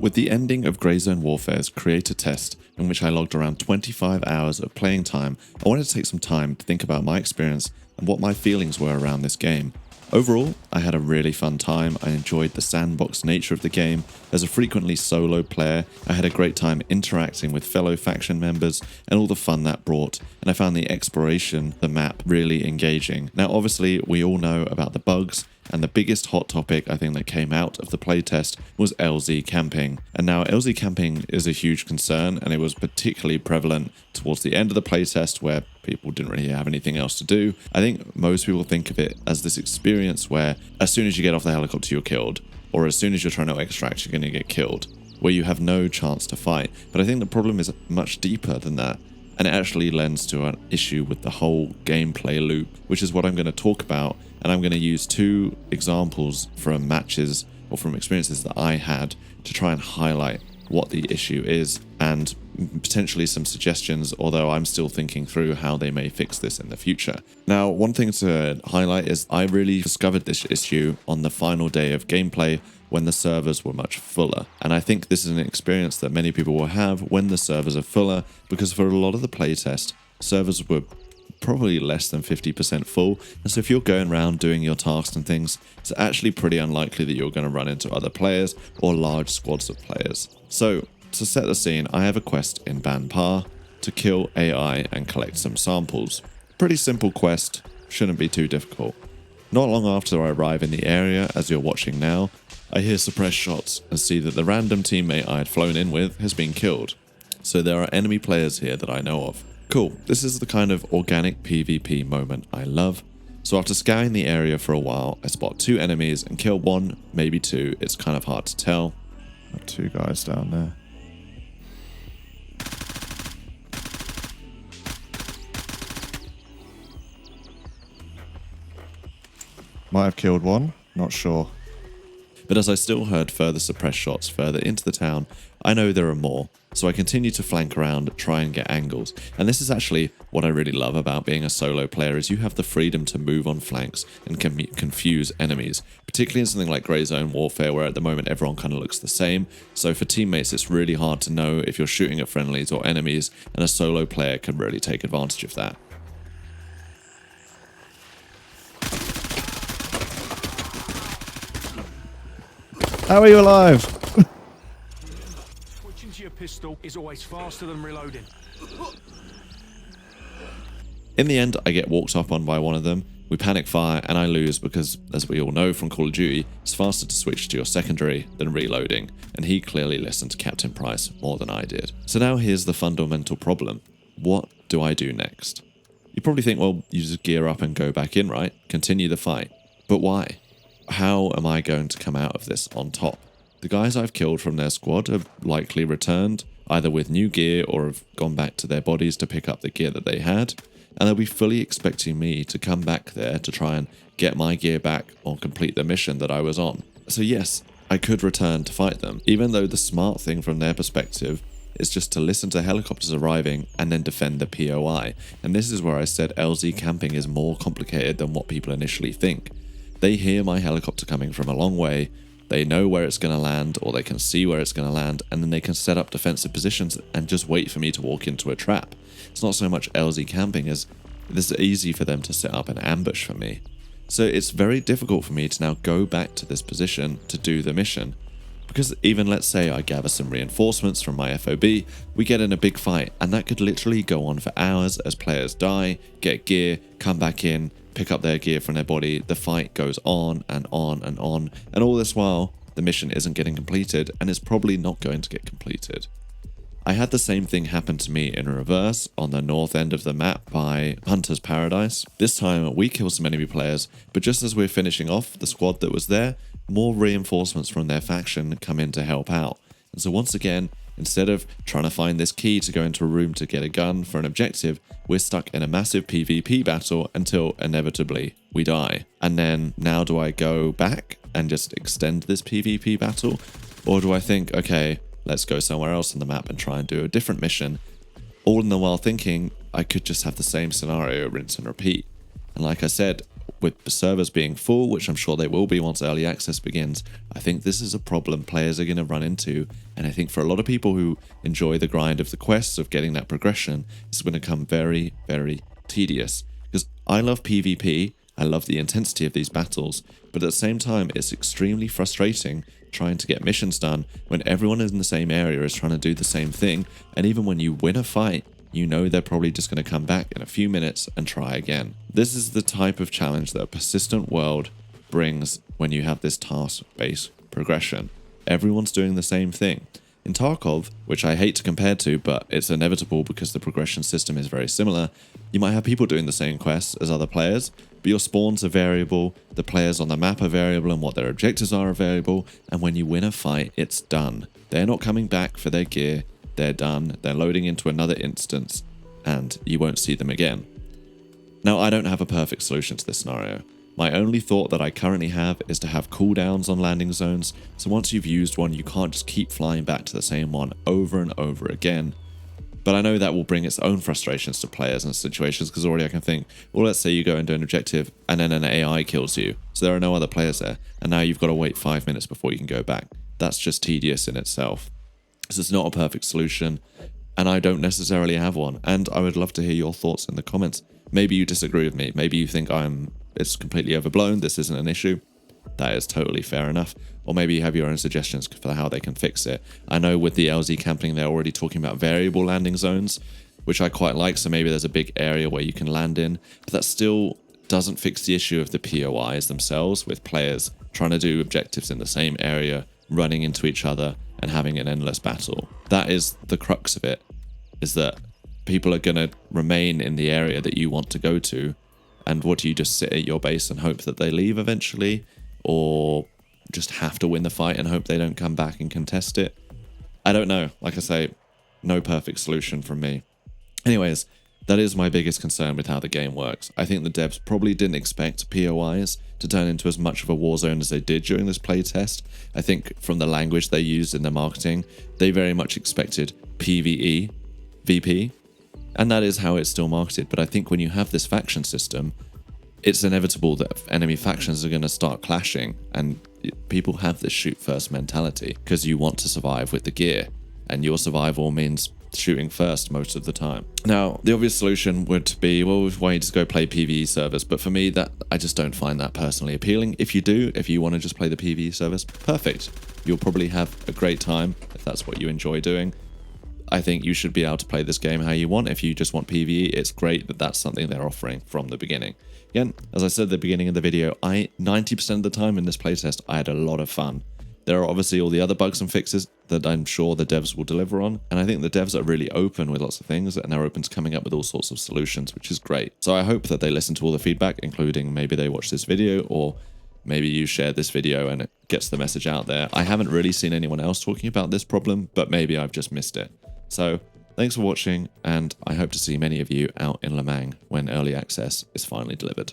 With the ending of Grayzone Warfare's creator test, in which I logged around 25 hours of playing time, I wanted to take some time to think about my experience and what my feelings were around this game. Overall, I had a really fun time. I enjoyed the sandbox nature of the game. As a frequently solo player, I had a great time interacting with fellow faction members and all the fun that brought, and I found the exploration of the map really engaging. Now obviously we all know about the bugs, and the biggest hot topic I think that came out of the playtest was LZ camping. And now LZ camping is a huge concern, and it was particularly prevalent towards the end of the playtest where people didn't really have anything else to do. I think most people think of it as this experience where as soon as you get off the helicopter you're killed, or as soon as you're trying to extract you're going to get killed, where you have no chance to fight. But I think the problem is much deeper than that, and it actually lends to an issue with the whole gameplay loop, which is what I'm going to talk about. And I'm going to use two examples from matches or from experiences that I had to try and highlight what the issue is, and potentially some suggestions, although I'm still thinking through how they may fix this in the future. Now, one thing to highlight is I really discovered this issue on the final day of gameplay when the servers were much fuller. And I think this is an experience that many people will have when the servers are fuller, because for a lot of the playtest, servers were probably less than 50% full, and so if you're going around doing your tasks and things, it's actually pretty unlikely that you're going to run into other players or large squads of players. So to set the scene, I have a quest in Banpar to kill AI and collect some samples. Pretty simple quest, shouldn't be too difficult. Not long after I arrive in the area, as you're watching now, I hear suppressed shots and see that the random teammate I had flown in with has been killed. So there are enemy players here that I know of. Cool, this is the kind of organic PvP moment I love. So after scouring the area for a while, I spot two enemies and kill one, maybe two, it's kind of hard to tell. Got two guys down there. Might have killed one, not sure. But as I still heard further suppressed shots further into the town, I know there are more, so I continue to flank around, try and get angles. And this is actually what I really love about being a solo player, is you have the freedom to move on flanks and can confuse enemies, particularly in something like Grayzone Warfare, where at the moment everyone kind of looks the same. So for teammates it's really hard to know if you're shooting at friendlies or enemies, and a solo player can really take advantage of that. How are you alive? Switching to your pistol is always faster than reloading. In the end, I get walked up on by one of them. We panic fire and I lose because, as we all know from Call of Duty, it's faster to switch to your secondary than reloading, and he clearly listened to Captain Price more than I did. So now here's the fundamental problem. What do I do next? You probably think, well, you just gear up and go back in, right? Continue the fight. But why? How am I going to come out of this on top? The guys I've killed from their squad have likely returned, either with new gear or have gone back to their bodies to pick up the gear that they had, and they'll be fully expecting me to come back there to try and get my gear back or complete the mission that I was on. So yes, I could return to fight them, even though the smart thing from their perspective is just to listen to helicopters arriving and then defend the POI. And this is where I said LZ camping is more complicated than what people initially think. They hear my helicopter coming from a long way, they know where it's going to land, or they can see where it's going to land, and then they can set up defensive positions and just wait for me to walk into a trap. It's not so much LZ camping as it's easy for them to set up an ambush for me. So it's very difficult for me to now go back to this position to do the mission. Because even let's say I gather some reinforcements from my FOB, we get in a big fight, and that could literally go on for hours as players die, get gear, come back in, pick up their gear from their body, the fight goes on and on and on, and all this while the mission isn't getting completed, and it's probably not going to get completed. I had the same thing happen to me in reverse on the north end of the map by Hunter's Paradise. This time we killed some enemy players, but just as we're finishing off the squad that was there, more reinforcements from their faction come in to help out. And so once again, instead of trying to find this key to go into a room to get a gun for an objective, we're stuck in a massive PvP battle until inevitably we die. And then now do I go back and just extend this PvP battle? Or do I think, okay, let's go somewhere else on the map and try and do a different mission? All in the while thinking I could just have the same scenario rinse and repeat. And like I said, with the servers being full, which I'm sure they will be once early access begins, I think this is a problem players are going to run into. And I think for a lot of people who enjoy the grind of the quests, of getting that progression, it's going to become very, very tedious. Because I love PvP, I love the intensity of these battles, but at the same time, it's extremely frustrating trying to get missions done when everyone in the same area is trying to do the same thing. And even when you win a fight, you know they're probably just going to come back in a few minutes and try again. This is the type of challenge that a persistent world brings when you have this task-based progression. Everyone's doing the same thing. In Tarkov, which I hate to compare to, but it's inevitable because the progression system is very similar, you might have people doing the same quests as other players, but your spawns are variable, the players on the map are variable, and what their objectives are variable, and when you win a fight, it's done. They're not coming back for their gear, they're done, they're loading into another instance, and you won't see them again. Now, I don't have a perfect solution to this scenario. My only thought that I currently have is to have cooldowns on landing zones, so once you've used one, you can't just keep flying back to the same one over and over again. But I know that will bring its own frustrations to players and situations, because already I can think, well, let's say you go and do an objective and then an AI kills you, so there are no other players there, and now you've got to wait 5 minutes before you can go back. That's just tedious in itself. So it's not a perfect solution, and I don't necessarily have one, and I would love to hear your thoughts in the comments. Maybe you disagree with me, maybe you think it's completely overblown, this isn't an issue. That is totally fair enough. Or maybe you have your own suggestions for how they can fix it. I know with the LZ camping, they're already talking about variable landing zones, which I quite like. So maybe there's a big area where you can land in, but that still doesn't fix the issue of the POIs themselves, with players trying to do objectives in the same area, running into each other and having an endless battle. That is the crux of it, is that people are going to remain in the area that you want to go to. And what do you just sit at your base and hope that they leave eventually? Or just have to win the fight and hope they don't come back and contest it? I don't know. Like I say, no perfect solution from me. Anyways, that is my biggest concern with how the game works. I think the devs probably didn't expect POIs to turn into as much of a war zone as they did during this playtest. I think from the language they used in their marketing, they very much expected PvE, VP, and that is how it's still marketed. But I think when you have this faction system, it's inevitable that enemy factions are going to start clashing, and people have this shoot first mentality because you want to survive with the gear, and your survival means shooting first most of the time. Now, the obvious solution would be, well, why don't you just go play PvE servers? But for me, that I just don't find that personally appealing. If you want to just play the PvE servers, perfect. You'll probably have a great time if that's what you enjoy doing. I think you should be able to play this game how you want. If you just want PvE, it's great that that's something they're offering from the beginning. Again, as I said at the beginning of the video, 90% of the time in this playtest, I had a lot of fun. There are obviously all the other bugs and fixes that I'm sure the devs will deliver on, and I think the devs are really open with lots of things, and they're open to coming up with all sorts of solutions, which is great. So I hope that they listen to all the feedback, including maybe they watch this video, or maybe you share this video and it gets the message out there. I haven't really seen anyone else talking about this problem, but maybe I've just missed it. So thanks for watching, and I hope to see many of you out in Le Mans when early access is finally delivered.